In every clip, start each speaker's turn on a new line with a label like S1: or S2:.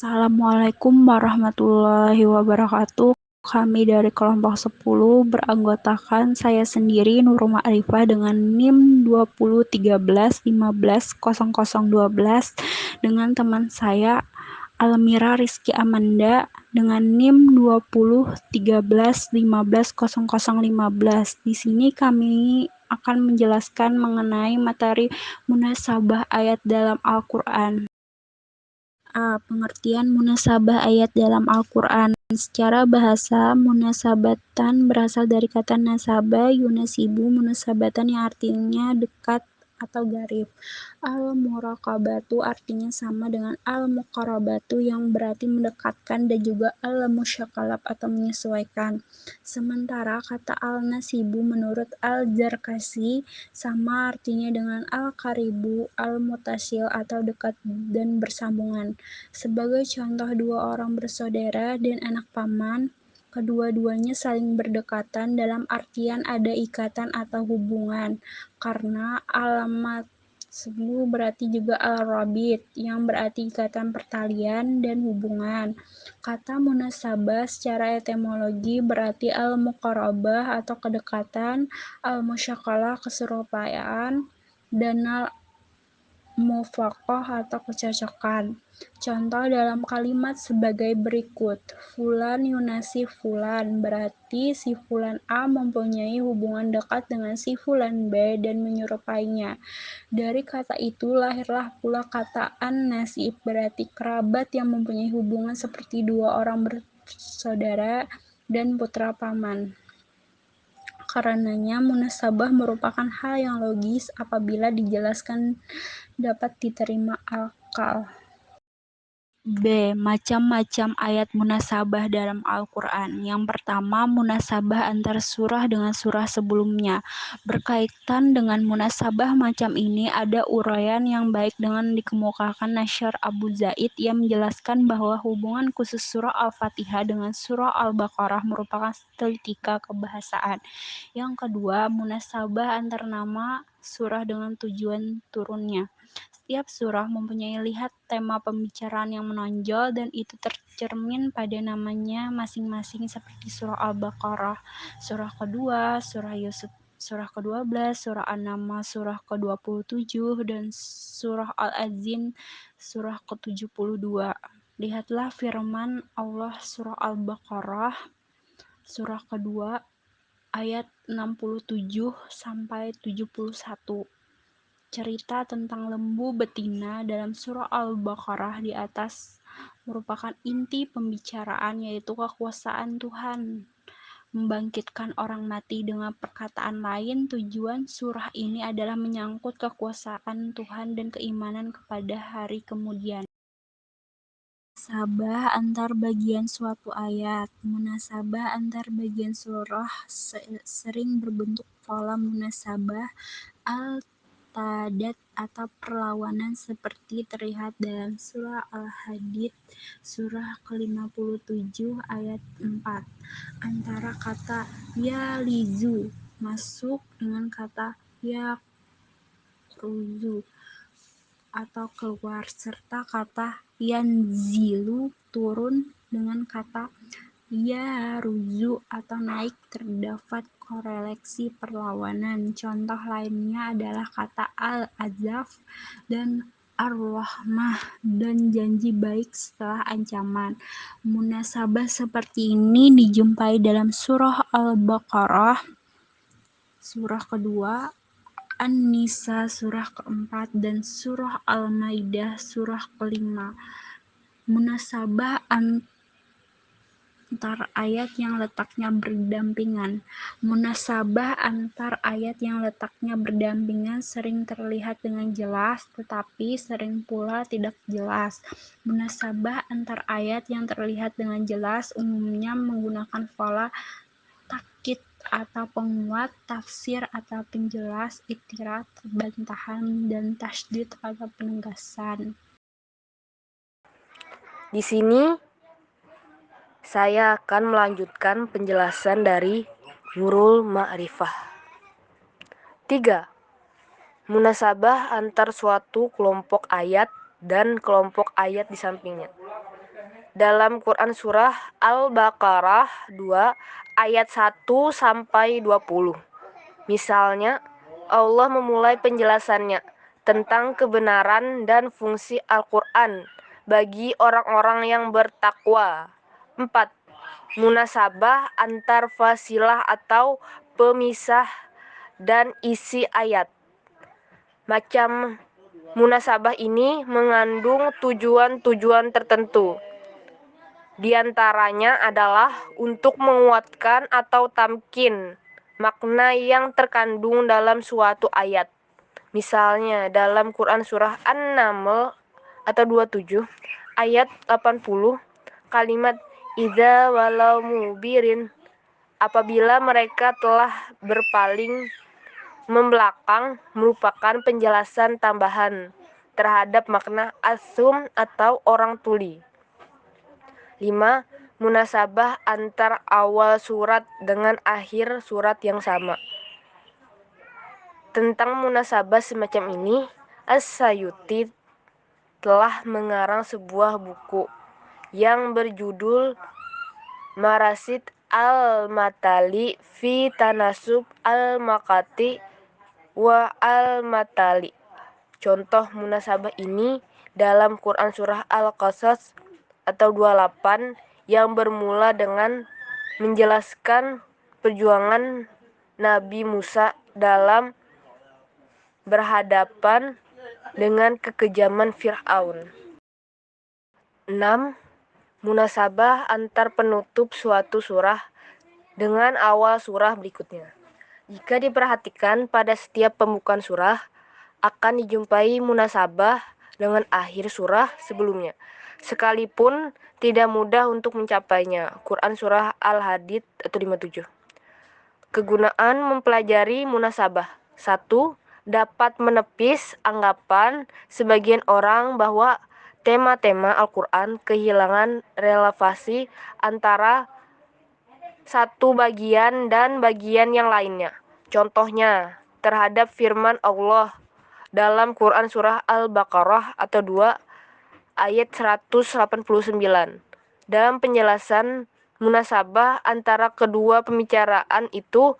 S1: Assalamualaikum warahmatullahi wabarakatuh. Kami dari kelompok 10 beranggotakan saya sendiri Nurul Ma'rifah dengan NIM 2013150012 dengan teman saya Almira Rizky Amanda dengan NIM 2013150015. Di sini kami akan menjelaskan mengenai materi munasabah ayat dalam Al-Qur'an. Pengertian munasabah ayat dalam Al-Qur'an. Secara bahasa, munasabatan berasal dari kata nasaba yunasibu munasabatan yang artinya dekat atau garib. Al-muraqabatu artinya sama dengan al-muqarabatu yang berarti mendekatkan dan juga al-musyakalab atau menyesuaikan. Sementara kata al-nasibu menurut Al-Zarkasi sama artinya dengan al-qaribu, al-mutasil atau dekat dan bersambungan. Sebagai contoh, dua orang bersaudara dan anak paman, kedua-duanya saling berdekatan dalam artian ada ikatan atau hubungan, karena alamat sebelum berarti juga al-rabit, yang berarti ikatan pertalian dan hubungan. Kata munasabah secara etimologi berarti al-muqarabah atau kedekatan, al-musyakalah keserupaan, dan al-mufaqah atau kecocokan. Contoh dalam kalimat sebagai berikut. Fulan yunasi fulan, berarti si fulan A mempunyai hubungan dekat dengan si fulan B dan menyerupainya. Dari kata itu lahirlah pula kata an-nasib, berarti kerabat yang mempunyai hubungan seperti dua orang bersaudara dan putra paman. Karenanya munasabah merupakan hal yang logis apabila dijelaskan dapat diterima akal. B. Macam-macam ayat munasabah dalam Al-Qur'an. Yang pertama, munasabah antar surah dengan surah sebelumnya. Berkaitan dengan munasabah macam ini, ada uraian yang baik dengan dikemukakan Nasyr Abu Zaid yang menjelaskan bahwa hubungan khusus surah Al-Fatihah dengan surah Al-Baqarah merupakan seketika kebahasaan. Yang kedua, munasabah antar nama surah dengan tujuan turunnya. Setiap surah mempunyai lihat tema pembicaraan yang menonjol dan itu tercermin pada namanya masing-masing seperti surah Al-Baqarah, surah kedua, surah Yusuf, surah ke-12, surah An-Naml, surah ke-27, dan surah Al-Adzin, surah ke-72. Lihatlah firman Allah surah Al-Baqarah, surah kedua, ayat 67 sampai 71. Cerita tentang lembu betina dalam surah Al-Baqarah di atas merupakan inti pembicaraan, yaitu kekuasaan Tuhan membangkitkan orang mati. Dengan perkataan lain, tujuan surah ini adalah menyangkut kekuasaan Tuhan dan keimanan kepada hari kemudian. Munasabah antar bagian suatu ayat. Munasabah antar bagian surah sering berbentuk pola munasabah al-tadad atau perlawanan seperti terlihat dalam surah Al-Hadid surah ke-57 ayat 4. Antara kata yalizu masuk dengan kata yakruzu atau keluar, serta kata yanzilu turun dengan kata yaruzu atau naik. Terdapat korelasi perlawanan. Contoh lainnya adalah kata al-azaf dan ar-rahmah dan janji baik setelah ancaman. Munasabah seperti ini dijumpai dalam surah Al-Baqarah surah kedua, An-Nisa surah ke-4, dan surah Al-Maidah surah ke-5. Munasabah antar ayat yang letaknya berdampingan. Munasabah antar ayat yang letaknya berdampingan sering terlihat dengan jelas, tetapi sering pula tidak jelas. Munasabah antar ayat yang terlihat dengan jelas umumnya menggunakan pola takkid atau penguat, tafsir atau penjelas, iktiraf, bantahan, dan tasydid atau penegasan.
S2: Di sini saya akan melanjutkan penjelasan dari Nurul Ma'rifah. 3. Munasabah antar suatu kelompok ayat dan kelompok ayat di sampingnya. dalam Quran surah Al-Baqarah 2 ayat 1 sampai 20. Misalnya, Allah memulai penjelasannya tentang kebenaran dan fungsi Al-Quran bagi orang-orang yang bertakwa. 4. Munasabah antar fasilah atau pemisah dan isi ayat. Macam munasabah ini mengandung tujuan-tujuan tertentu. Di antaranya adalah untuk menguatkan atau tamkin makna yang terkandung dalam suatu ayat. Misalnya dalam Quran surah An-Naml atau 27 ayat 80 kalimat idza walau mubirin, apabila mereka telah berpaling membelakang, merupakan penjelasan tambahan terhadap makna asum atau orang tuli. 5. Munasabah antar awal surat dengan akhir surat yang sama. Tentang munasabah semacam ini, As-Sayuti telah mengarang sebuah buku yang berjudul Marasid al-Matali fi Tanasub al-Makati wa al-Matali. Contoh munasabah ini dalam Quran surah Al-Qasas atau 28 yang bermula dengan menjelaskan perjuangan Nabi Musa dalam berhadapan dengan kekejaman Fir'aun. 6. Munasabah antar penutup suatu surah dengan awal surah berikutnya. Jika diperhatikan pada setiap pembukaan surah, akan dijumpai munasabah dengan akhir surah sebelumnya, sekalipun tidak mudah untuk mencapainya. Quran surah Al-Hadid atau 57. Kegunaan mempelajari munasabah. 1. Dapat menepis anggapan sebagian orang bahwa tema-tema Al-Quran kehilangan relevansi antara satu bagian dan bagian yang lainnya. Contohnya, terhadap firman Allah dalam Quran surah Al-Baqarah atau 2 ayat 189. Dalam penjelasan munasabah antara kedua pembicaraan itu,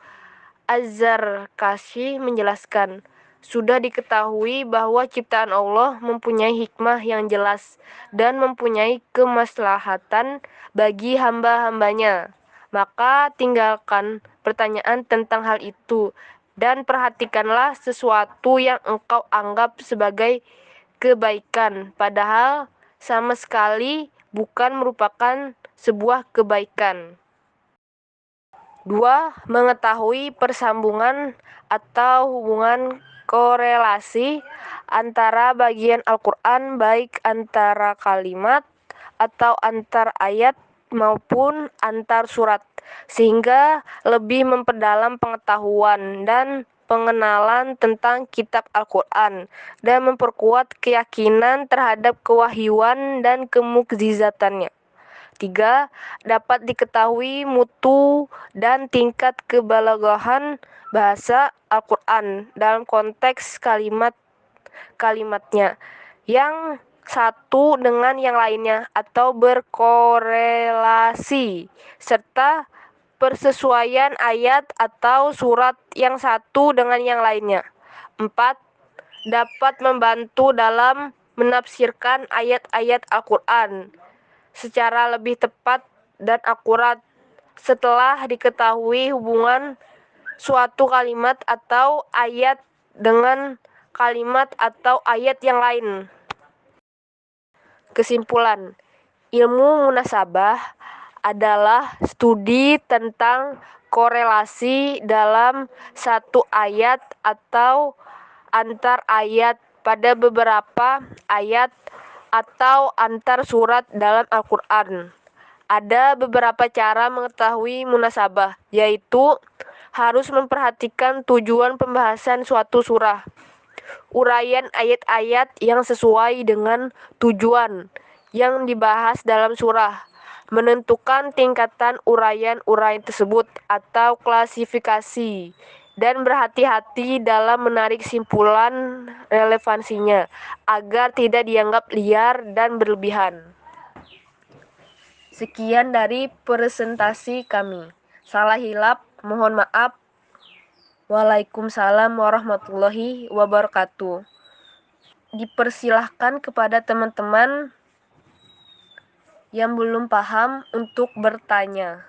S2: Az-Zarkashi menjelaskan, sudah diketahui bahwa ciptaan Allah mempunyai hikmah yang jelas dan mempunyai kemaslahatan bagi hamba-hambanya. Maka tinggalkan pertanyaan tentang hal itu dan perhatikanlah sesuatu yang engkau anggap sebagai kebaikan, padahal sama sekali bukan merupakan sebuah kebaikan. 2. Mengetahui persambungan atau hubungan korelasi antara bagian Al-Quran, baik antara kalimat atau antar ayat maupun antar surat, sehingga lebih memperdalam pengetahuan dan pengenalan tentang kitab Al-Quran dan memperkuat keyakinan terhadap kewahyuan dan kemukjizatannya. 3. Dapat diketahui mutu dan tingkat kebalaghahan bahasa Al-Quran dalam konteks kalimat-kalimatnya yang satu dengan yang lainnya atau berkorelasi, serta persesuaian ayat atau surat yang satu dengan yang lainnya. 4. Dapat membantu dalam menafsirkan ayat-ayat Al-Quran secara lebih tepat dan akurat setelah diketahui hubungan suatu kalimat atau ayat dengan kalimat atau ayat yang lain. Kesimpulan, ilmu munasabah adalah studi tentang korelasi dalam satu ayat atau antar ayat pada beberapa ayat atau antar surat dalam Al-Quran. Ada beberapa cara mengetahui munasabah, yaitu harus memperhatikan tujuan pembahasan suatu surah, uraian ayat-ayat yang sesuai dengan tujuan yang dibahas dalam surah, menentukan tingkatan uraian-uraian tersebut atau klasifikasi, dan berhati-hati dalam menarik simpulan relevansinya agar tidak dianggap liar dan berlebihan. Sekian dari presentasi kami. Salah hilap, mohon maaf. Waalaikumsalam warahmatullahi wabarakatuh. Dipersilahkan kepada teman-teman yang belum paham untuk bertanya.